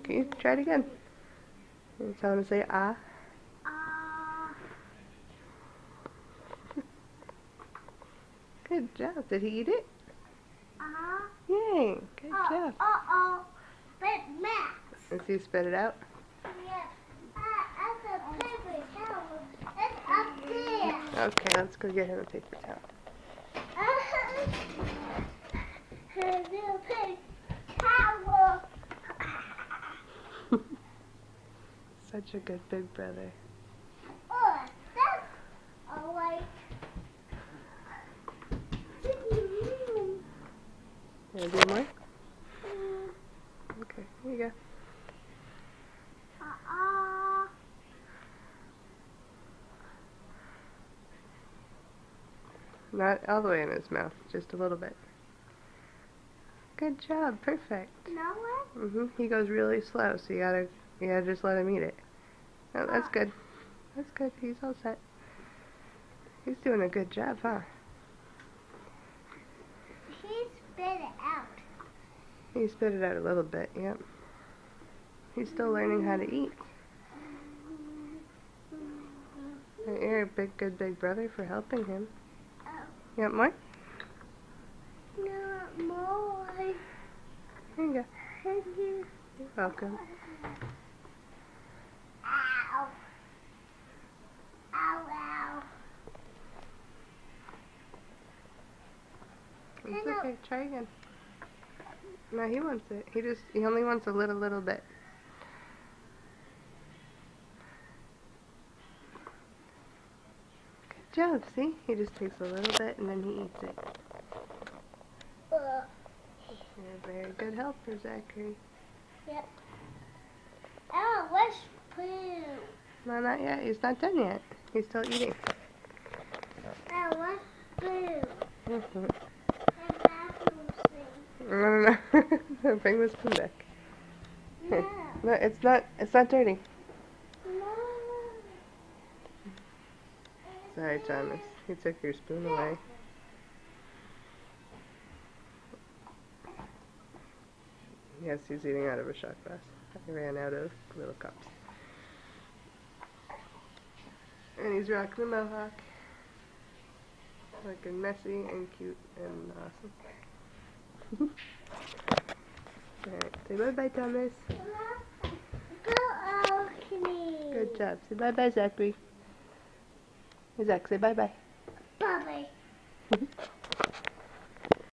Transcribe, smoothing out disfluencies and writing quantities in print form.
Can you try it again? You tell him to say ah. Good job. Did he eat it? Yay. Good job. But Max. Does he spit it out? Yeah. That's a paper towel. It's up there. Okay, let's go get him a paper towel. A little paper towel. Such a good big brother. Oh, that's alright. You want to do more? Okay, here you go. Not all the way in his mouth, just a little bit. Good job, perfect. No one? He goes really slow, so you gotta just let him eat it. Oh, that's good. That's good. He's all set. He's doing a good job, huh? He spit it out. He spit it out a little bit, yep. He's still learning how to eat. You're a good big brother for helping him. You want more? Not more. Here you go. Thank you. You're welcome. Ow. Ow, ow. It's okay. Try again. No, he wants it. He only wants a little bit. Good job, see? He just takes a little bit and then he eats it. You're a very good helper, Zachary. Yep. Oh, where's Pooh? No, not yet. He's not done yet. He's still eating. Oh, where's Pooh? Mm-hmm. And bathroom thing. No. Bring the spoon back. No. No, it's not dirty. No. Sorry, Thomas. He took your spoon away. Yes, he's eating out of a shot glass. I ran out of little cups. And he's rocking a mohawk. Looking messy and cute and awesome. Alright, say bye-bye, Thomas. Good job. Say bye-bye, Zachary. Hey, Zach, say bye-bye. Bye-bye.